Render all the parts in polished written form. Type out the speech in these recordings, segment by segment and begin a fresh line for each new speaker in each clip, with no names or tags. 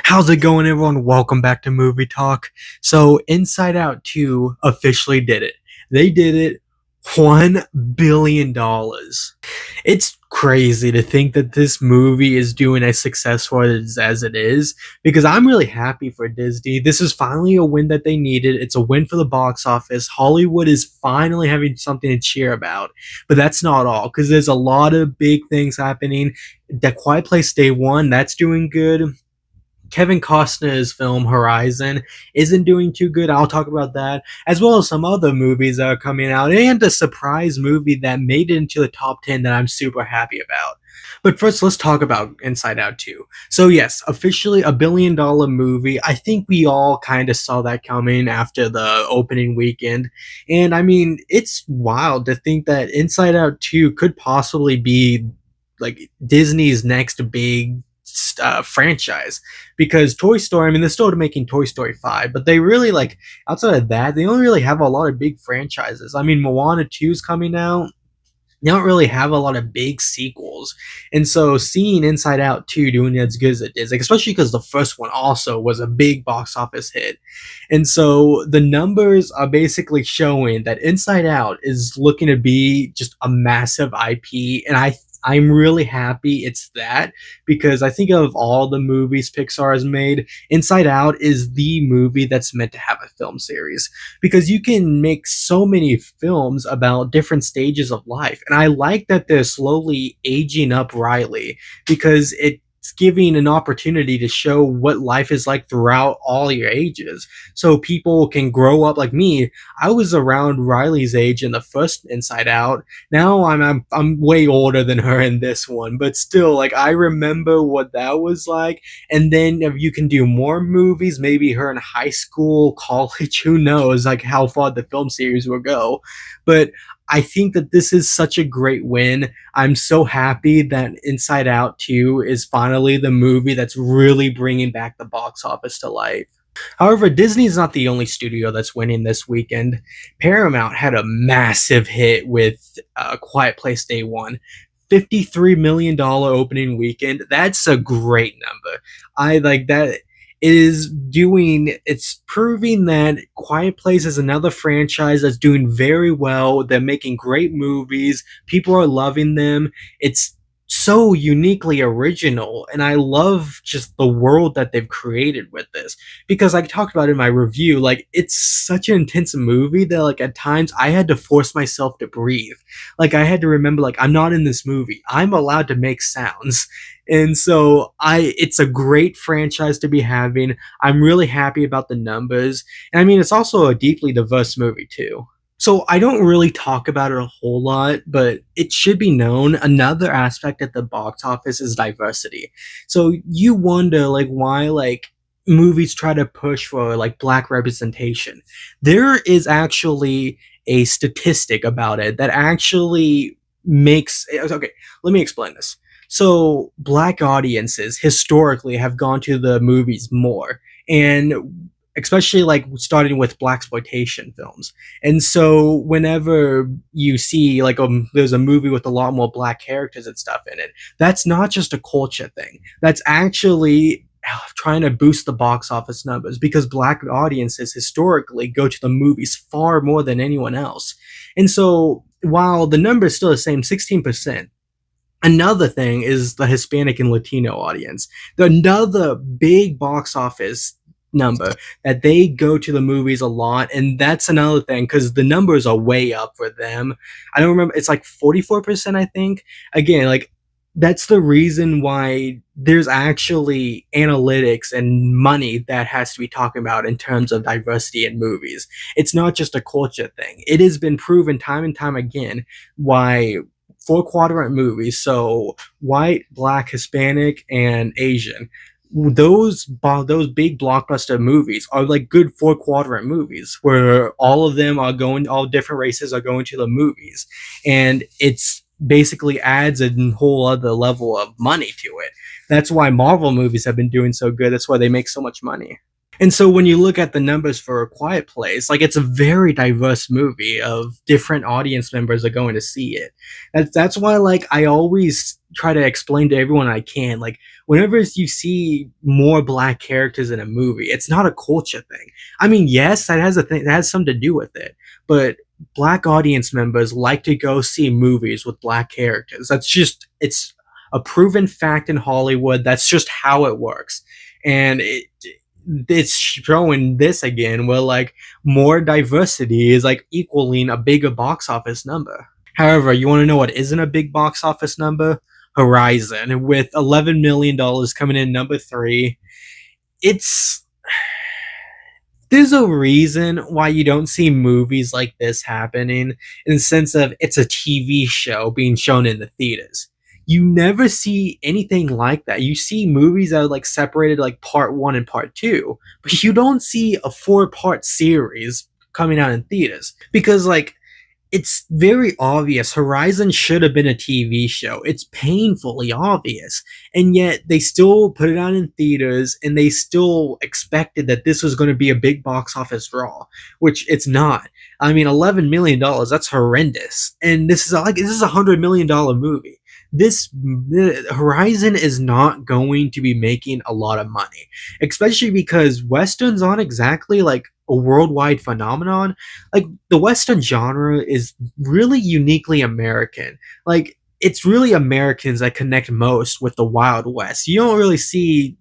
How's it going, everyone? Welcome back to Movie Talk. So, Inside Out 2 officially did it. They did it. $1 billion. It's crazy to think that this movie is doing as successful as it is because I'm really happy for Disney. This is finally a win that they needed. It's a win for the box office. Hollywood is finally having something to cheer about. But that's not all because there's a lot of big things happening. The Quiet Place Day 1, that's doing good. Kevin Costner's film Horizon isn't doing too good. I'll talk about that, as well as some other movies that are coming out, and a surprise movie that made it into the top 10 that I'm super happy about. But first, let's talk about Inside Out 2. So, yes, officially a $1 billion movie. I think we all kind of saw that coming after the opening weekend. And I mean, it's wild to think that Inside Out 2 could possibly be like Disney's next big franchise, because Toy Story, I mean, they're still making Toy Story 5, but they really, like, outside of that, they don't really have a lot of big franchises. I mean, Moana 2 is coming out. They don't really have a lot of big sequels. And so seeing Inside Out 2 doing as good as it is, like, especially because the first one also was a big box office hit. And so the numbers are basically showing that Inside Out is looking to be just a massive IP. And I'm really happy it's that, because I think of all the movies Pixar has made, Inside Out is the movie that's meant to have a film series, because you can make so many films about different stages of life. And I like that they're slowly aging up Riley, because it's giving an opportunity to show what life is like throughout all your ages, so people can grow up. Like me, I was around Riley's age in the first Inside Out. Now I'm way older than her in this one, but still, like, I remember what that was like. And then if you can do more movies, maybe her in high school, college, who knows, like, how far the film series will go. But I think that this is such a great win. I'm so happy that Inside Out 2 is finally the movie that's really bringing back the box office to life. However, Disney's not the only studio that's winning this weekend. Paramount had a massive hit with Quiet Place Day 1. $53 million opening weekend. That's a great number. I like that. It's proving that Quiet Place is another franchise that's doing very well. They're making great movies. People are loving them. It's so uniquely original, and I love just the world that they've created with this, because I talked about in my review, like, it's such an intense movie that, like, at times I had to force myself to breathe. Like, I had to remember, like, I'm not in this movie, I'm allowed to make sounds. And so it's a great franchise to be having. I'm really happy about the numbers. And I mean, it's also a deeply diverse movie too. So I don't really talk about it a whole lot, but it should be known another aspect at the box office is diversity. So you wonder, like, why, like, movies try to push for, like, black representation. There is actually a statistic about it that actually makes okay, let me explain this. So black audiences historically have gone to the movies more, and especially, like, starting with black exploitation films. And so whenever you see, like, there's a movie with a lot more black characters and stuff in it, that's not just a culture thing. That's actually trying to boost the box office numbers, because black audiences historically go to the movies far more than anyone else. And so while the number is still the same, 16%, another thing is the Hispanic and Latino audience. Another big box office number that they go to the movies a lot, and that's another thing, because the numbers are way up for them. I don't remember, it's like 44%, I think. Again, like, that's the reason why there's actually analytics and money that has to be talking about in terms of diversity in movies. It's not just a culture thing. It has been proven time and time again why four quadrant movies, so white, black, Hispanic, and Asian, those big blockbuster movies are like good four quadrant movies where all different races are going to the movies, and it's basically adds a whole other level of money to it. That's why Marvel movies have been doing so good. That's why they make so much money. And so when you look at the numbers for A Quiet Place, like it's a very diverse movie of different audience members are going to see it. That's why like I always try to explain to everyone I can, like whenever you see more black characters in a movie, it's not a culture thing. I mean, yes, that has a thing that has something to do with it, but black audience members like to go see movies with black characters. That's just it's a proven fact in Hollywood. That's just how it works. And it's showing this again where like more diversity is like equaling a bigger box office number. However, you want to know what isn't a big box office number? Horizon, with $11 million coming in number three. It's there's a reason why you don't see movies like this happening in the sense of it's a TV show being shown in the theaters. You never see anything like that. You see movies that are like separated like part one and part two, but you don't see a four-part series coming out in theaters because like it's very obvious Horizon should have been a TV show. It's painfully obvious. And yet they still put it out in theaters and they still expected that this was going to be a big box office draw, which it's not. I mean, $11 million, that's horrendous. And this is $100 million movie. This Horizon is not going to be making a lot of money, especially because Westerns aren't exactly like a worldwide phenomenon. Like the Western genre is really uniquely American. Like it's really Americans that connect most with the Wild West. You don't really see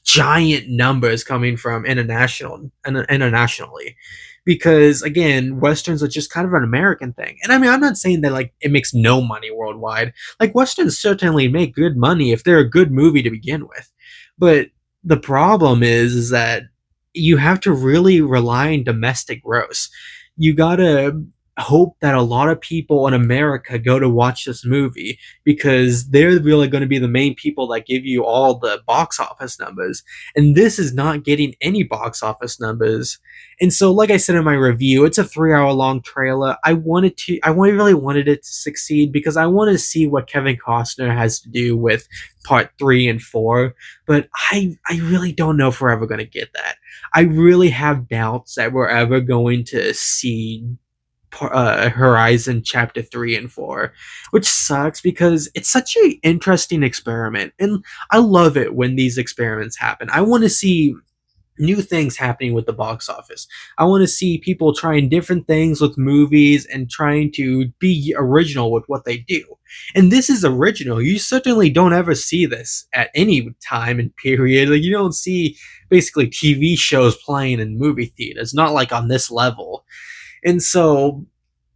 giant numbers coming from internationally because again westerns are just kind of an American thing. And I mean, I'm not saying that like it makes no money worldwide. Like westerns certainly make good money if they're a good movie to begin with, but the problem is that you have to really rely on domestic gross. You gotta hope that a lot of people in America go to watch this movie because they're really going to be the main people that give you all the box office numbers. And this is not getting any box office numbers. And so, like I said in my review, it's a 3 hour long trailer. I really wanted it to succeed because I want to see what Kevin Costner has to do with part three and four. But I really don't know if we're ever going to get that. I really have doubts that we're ever going to see Horizon Chapter 3 and 4, which sucks because it's such an interesting experiment. And I love it when these experiments happen. I want to see new things happening with the box office. I want to see people trying different things with movies and trying to be original with what they do. And this is original. You certainly don't ever see this at any time and period. Like you don't see basically TV shows playing in movie theaters, not like on this level. And so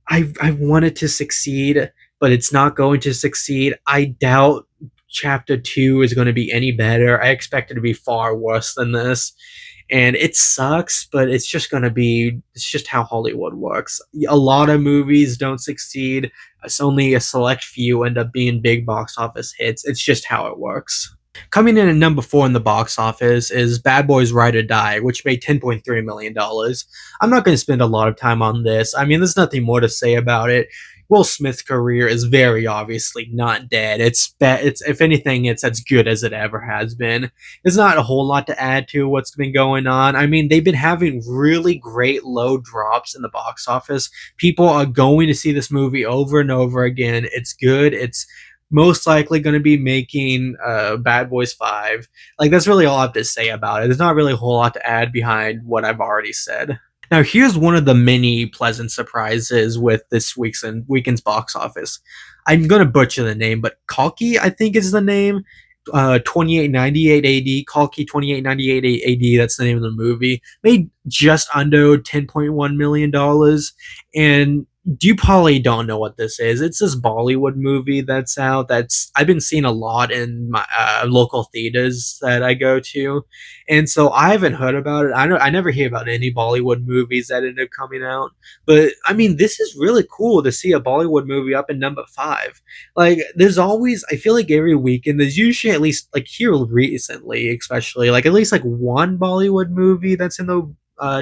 I want it to succeed, but it's not going to succeed. I doubt chapter two is going to be any better. I expect it to be far worse than this. And it sucks, but it's just how Hollywood works. A lot of movies don't succeed. It's only a select few end up being big box office hits. It's just how it works. Coming in at number four in the box office is Bad Boys Ride or Die, which made $10.3 million. I'm not going to spend a lot of time on this. I mean, there's nothing more to say about it. Will Smith's career is very obviously not dead. It's if anything, it's as good as it ever has been. There's not a whole lot to add to what's been going on. I mean, they've been having really great low drops in the box office. People are going to see this movie over and over again. It's good. It's most likely going to be making Bad Boys 5. Like, that's really all I have to say about it. There's not really a whole lot to add behind what I've already said. Now, here's one of the many pleasant surprises with this weekend's box office. I'm going to butcher the name, but Kalki, I think is the name. 2898 AD, Kalki 2898 AD, that's the name of the movie. Made just under $10.1 million. And you probably don't know what this is. It's this Bollywood movie that's out. That's I've been seeing a lot in my local theaters that I go to, and so I haven't heard about it. I never hear about any Bollywood movies that end up coming out. But I mean, this is really cool to see a Bollywood movie up in number five. Like, there's always I feel like every weekend there's usually at least like here recently, especially like at least like one Bollywood movie that's in the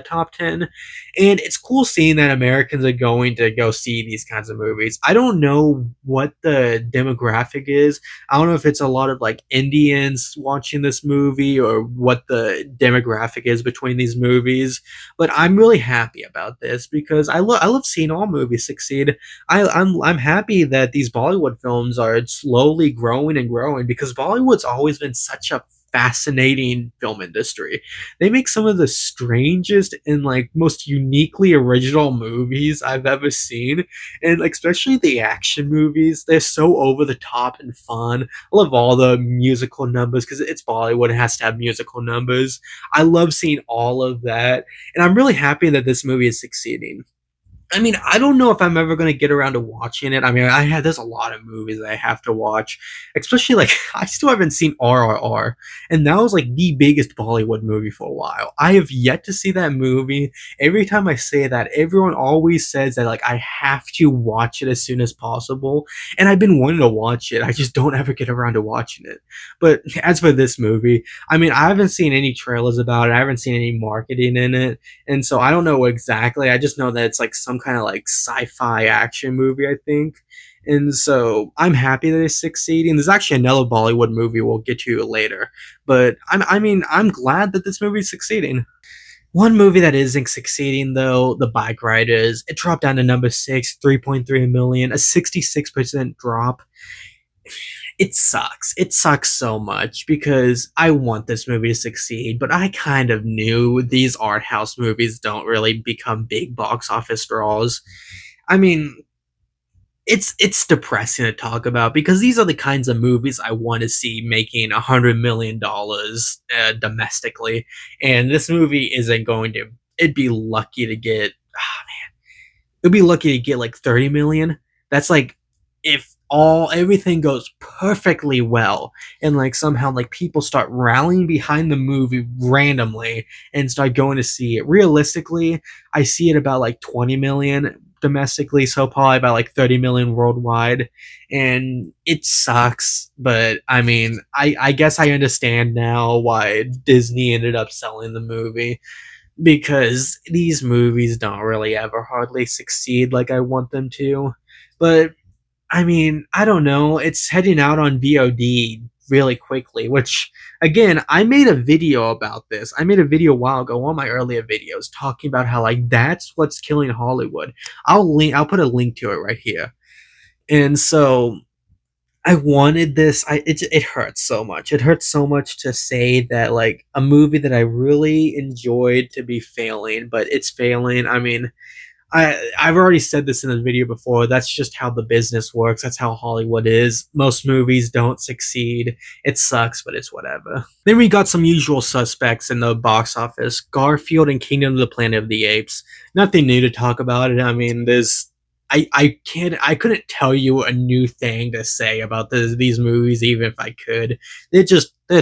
top 10. And it's cool seeing that Americans are going to go see these kinds of movies. I don't know what the demographic is. I don't know if it's a lot of like Indians watching this movie or what the demographic is between these movies, but I'm really happy about this because I love seeing all movies succeed. I'm happy that these Bollywood films are slowly growing and growing because Bollywood's always been such a fascinating film industry. They make some of the strangest and like most uniquely original movies I've ever seen, and like, especially the action movies. They're so over the top and fun. I love all the musical numbers because it's Bollywood. It has to have musical numbers. I love seeing all of that, and I'm really happy that this movie is succeeding. I mean, I don't know if I'm ever gonna get around to watching it. I mean, there's a lot of movies that I have to watch, especially like I still haven't seen RRR, and that was like the biggest Bollywood movie for a while. I have yet to see that movie. Every time I say that, everyone always says that like I have to watch it as soon as possible, and I've been wanting to watch it. I just don't ever get around to watching it. But as for this movie, I mean, I haven't seen any trailers about it. I haven't seen any marketing in it, and so I don't know exactly. I just know that it's like some kind of like sci-fi action movie, I think. And so I'm happy that it's succeeding. There's actually another Bollywood movie we'll get to later, but I mean, I'm glad that this movie's succeeding. One movie that isn't succeeding though, The Bike Riders, it dropped down to number six, 3.3 million, a 66% drop. It sucks. It sucks so much because I want this movie to succeed, but I kind of knew these art house movies don't really become big box office draws. I mean, it's depressing to talk about because these are the kinds of movies I want to see making $100 million domestically, and this movie isn't going to. It'd be lucky to get. Ah, it'd be lucky to get like 30 million. That's like if all everything goes perfectly well and like somehow like people start rallying behind the movie randomly and start going to see it. Realistically, I see it about like 20 million domestically, so probably about like 30 million worldwide. And it sucks, but I mean, I guess I understand now why Disney ended up selling the movie, because these movies don't really ever hardly succeed like I want them to. But I mean, I don't know. It's heading out on VOD really quickly, which again, I made a video about this. I made a video a while ago, one of my earlier videos, talking about how like that's what's killing Hollywood. I'll put a link to it right here. And so I wanted this. It hurts so much. It hurts so much to say that like a movie that I really enjoyed to be failing, but it's failing. I mean, I've already said this in the video before. That's just how the business works. That's how Hollywood is. Most movies don't succeed. It sucks, but it's whatever. Then we got some usual suspects in the box office: Garfield and Kingdom of the Planet of the Apes. Nothing new to talk about it. I mean, there's I couldn't tell you a new thing to say about these movies, even if I could. They're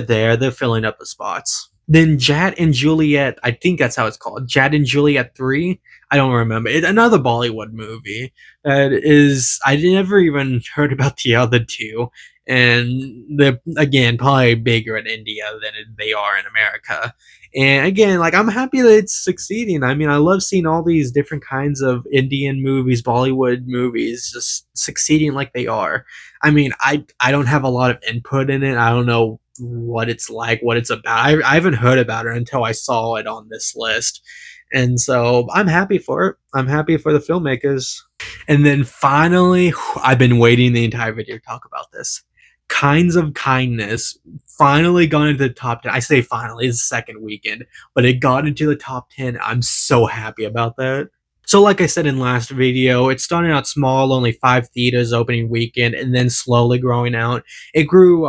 there. They're filling up the spots. Then Jatt and Juliet, I think that's how it's called. Jatt and Juliet 3. I don't remember. It's another Bollywood movie that is, I never even heard about the other two. And they're, again, probably bigger in India than they are in America. And again, like, I'm happy that it's succeeding. I mean, I love seeing all these different kinds of Indian movies, Bollywood movies, just succeeding like they are. I mean, I don't have a lot of input in it. I don't know what it's like, what it's about. I haven't heard about it until I saw it on this list. And so I'm happy for it. I'm happy for the filmmakers. And then finally, I've been waiting the entire video to talk about this. Kinds of Kindness finally got into the top 10. I say finally, it's the second weekend, but it got into the top 10. I'm so happy about that. So like I said in last video, it started out small, only 5 theaters opening weekend, and then slowly growing out. It grew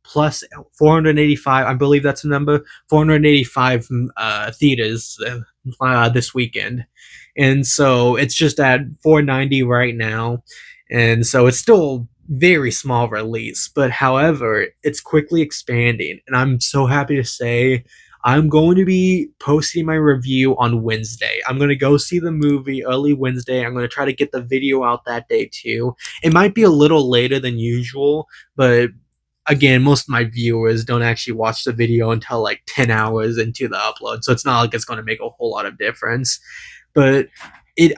plus 485, I believe that's the number, 485 theaters this weekend. And so it's just at 490 right now. And so it's still very small release, but however, it's quickly expanding. And I'm so happy to say I'm going to be posting my review on Wednesday. I'm going to go see the movie early Wednesday. I'm going to try to get the video out that day too. It might be a little later than usual, but again, most of my viewers don't actually watch the video until like 10 hours into the upload, so it's not like it's going to make a whole lot of difference. But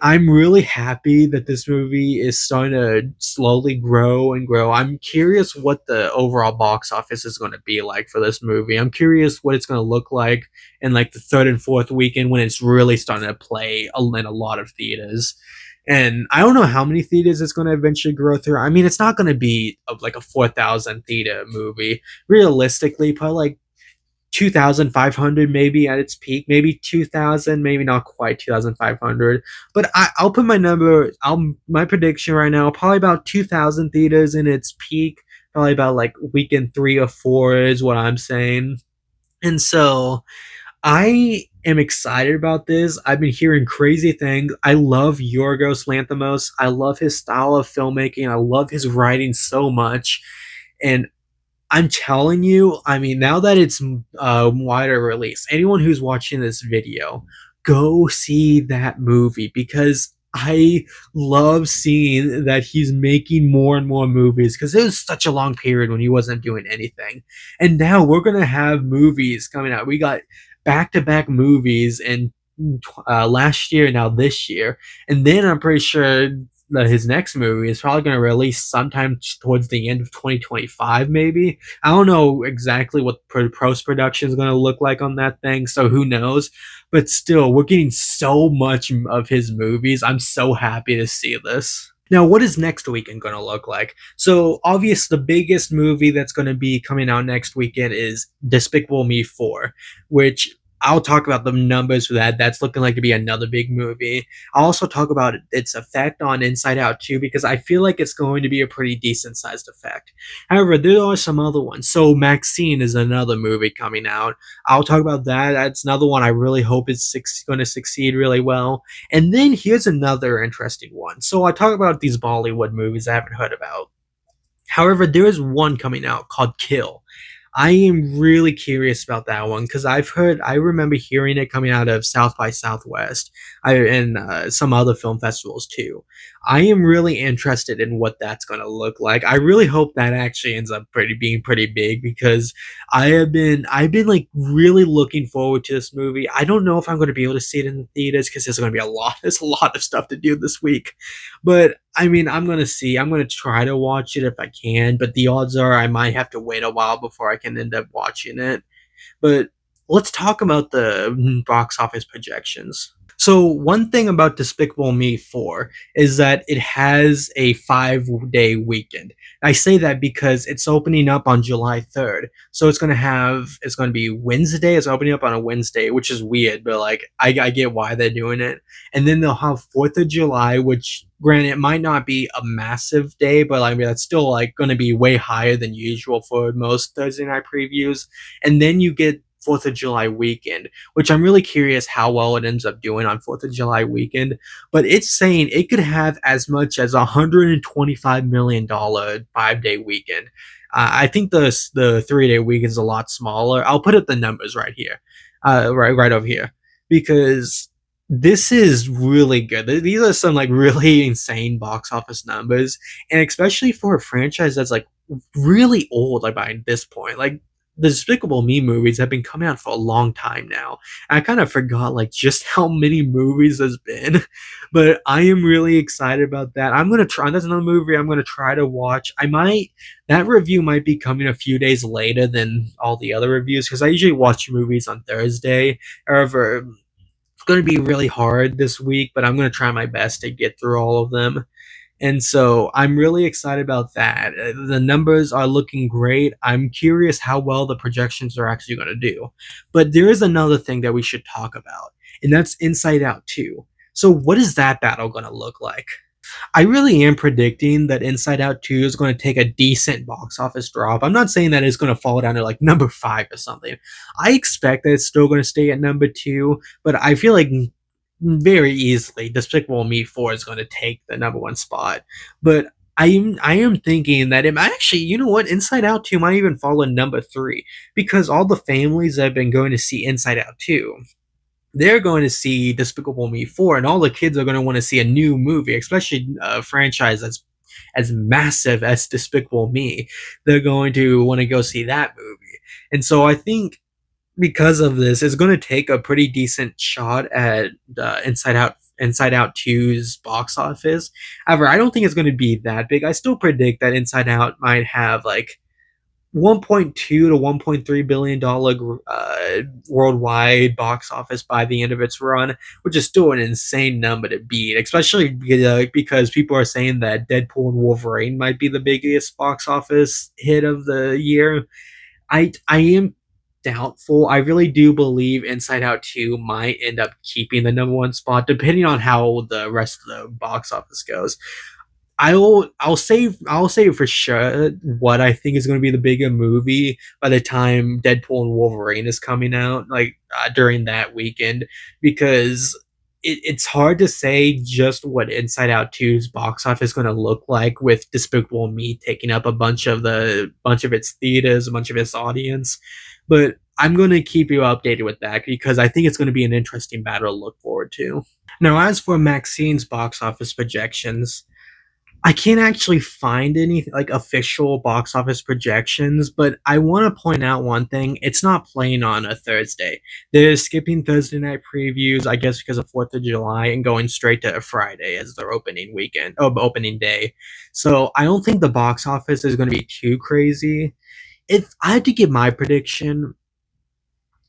I'm really happy that this movie is starting to slowly grow and grow. I'm curious what the overall box office is going to be like for this movie. I'm curious what it's going to look like in like the third and fourth weekend when it's really starting to play in a lot of theaters. And I don't know how many theaters it's going to eventually grow through. I mean, it's not going to be like a 4,000 theater movie. Realistically, probably like 2,500 maybe at its peak, maybe 2,000, maybe not quite 2,500. But I'll put my number, my prediction right now, probably about 2,000 theaters in its peak. Probably about like weekend 3 or 4 is what I'm saying. And so I am excited about this. I've been hearing crazy things. I love Yorgos Lanthimos. I love his style of filmmaking. I love his writing so much. And I'm telling you, I mean, now that it's wider release, anyone who's watching this video, go see that movie because I love seeing that he's making more and more movies because it was such a long period when he wasn't doing anything. And now we're going to have movies coming out. We got back to back movies and last year, now this year. And then I'm pretty sure that his next movie is probably going to release sometime towards the end of 2025, maybe. I don't know exactly what post production is going to look like on that thing, so who knows? But still, we're getting so much of his movies. I'm so happy to see this. Now, what is next weekend going to look like? So, obviously, the biggest movie that's going to be coming out next weekend is Despicable Me 4, which I'll talk about the numbers for that. That's looking like to be another big movie. I'll also talk about its effect on Inside Out 2 because I feel like it's going to be a pretty decent sized effect. However, there are some other ones. So Maxine is another movie coming out. I'll talk about that. That's another one I really hope is going to succeed really well. And then here's another interesting one. So I talk about these Bollywood movies I haven't heard about. However, there is one coming out called Kill. I am really curious about that one because I remember hearing it coming out of South by Southwest, and some other film festivals too. I am really interested in what that's going to look like. I really hope that actually ends up being pretty big because I've been like really looking forward to this movie. I don't know if I'm going to be able to see it in the theaters because there's going to be there's a lot of stuff to do this week, but I mean, I'm gonna see. I'm gonna try to watch it if I can, but the odds are I might have to wait a while before I can end up watching it. But let's talk about the box office projections. So one thing about Despicable Me 4 is that it has a 5-day weekend. I say that because it's opening up on July 3rd. So it's going to be Wednesday. It's opening up on a Wednesday, which is weird, but like I get why they're doing it. And then they'll have 4th of July, which granted it might not be a massive day, but I mean that's still like going to be way higher than usual for most Thursday night previews. And then you get 4th of July weekend, which I'm really curious how well it ends up doing on 4th of July weekend. But it's saying it could have as much as $125 million 5-day weekend. I think the 3-day weekend is a lot smaller. I'll put up the numbers right here, right over here, because this is really good. These are some like really insane box office numbers, and especially for a franchise that's like really old, like by this point, like the Despicable Me movies have been coming out for a long time now. I kind of forgot like just how many movies there's been, but I am really excited about that. I'm gonna try. That's another movie I'm gonna try to watch. That review might be coming a few days later than all the other reviews because I usually watch movies on Thursday. However, it's gonna be really hard this week, but I'm gonna try my best to get through all of them. And so I'm really excited about that. The numbers are looking great. I'm curious how well the projections are actually going to do. But there is another thing that we should talk about, and that's Inside Out 2. So, what is that battle going to look like? I really am predicting that Inside Out 2 is going to take a decent box office drop. I'm not saying that it's going to fall down to like number 5 or something. I expect that it's still going to stay at number 2, but I feel like very easily Despicable Me 4 is going to take the number 1 spot. But I am thinking that it might actually, you know what, Inside Out 2 might even fall in number 3 because all the families that have been going to see Inside Out 2, they're going to see Despicable Me 4, and all the kids are going to want to see a new movie, especially a franchise that's as massive as Despicable Me, they're going to want to go see that movie. And so I think because of this, it's going to take a pretty decent shot at Inside Out 2's box office. However, I don't think it's going to be that big. I still predict that Inside Out might have like 1.2 to 1.3 billion dollar worldwide box office by the end of its run, which is still an insane number to beat, especially because people are saying that Deadpool and Wolverine might be the biggest box office hit of the year. I am doubtful. I really do believe Inside Out 2 might end up keeping the number one spot, depending on how the rest of the box office goes. I'll say for sure what I think is going to be the bigger movie by the time Deadpool and Wolverine is coming out, like during that weekend, because it's hard to say just what Inside Out 2's box office is going to look like with Despicable Me taking up a bunch of its theaters, a bunch of its audience. But I'm going to keep you updated with that because I think it's going to be an interesting battle to look forward to. Now, as for Maxine's box office projections, I can't actually find any like official box office projections, but I want to point out one thing. It's not playing on a Thursday. They're skipping Thursday night previews, I guess because of 4th of July, and going straight to a Friday as their opening day. So I don't think the box office is going to be too crazy. If I had to give my prediction,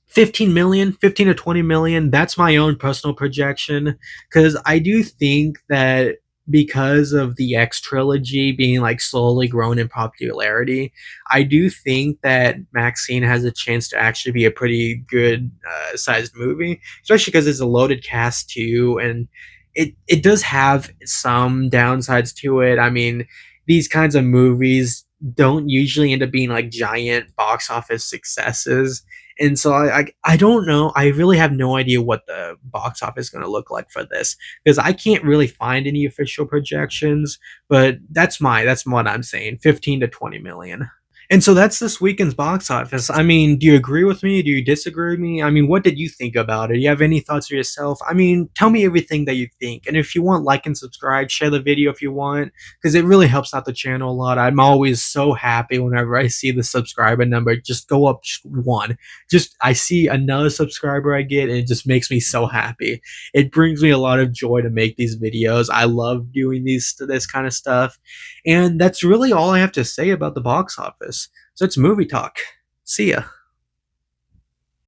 15 million, 15 to 20 million, that's my own personal projection, because I do think that because of the X trilogy being like slowly growing in popularity, I do think that Maxine has a chance to actually be a pretty good sized movie, especially because it's a loaded cast too, and it does have some downsides to it. I mean, these kinds of movies don't usually end up being like giant box office successes, and so I don't know. I really have no idea what the box office is going to look like for this because I can't really find any official projections. But that's what I'm saying, 15 to 20 million. And so that's this weekend's box office. I mean, do you agree with me? Do you disagree with me? I mean, what did you think about it? Do you have any thoughts for yourself? I mean, tell me everything that you think. And if you want, like and subscribe, share the video if you want, because it really helps out the channel a lot. I'm always so happy whenever I see the subscriber number just go up just one. Just I see another subscriber I get, and it just makes me so happy. It brings me a lot of joy to make these videos. I love doing this kind of stuff. And that's really all I have to say about the box office. So it's movie talk. See ya.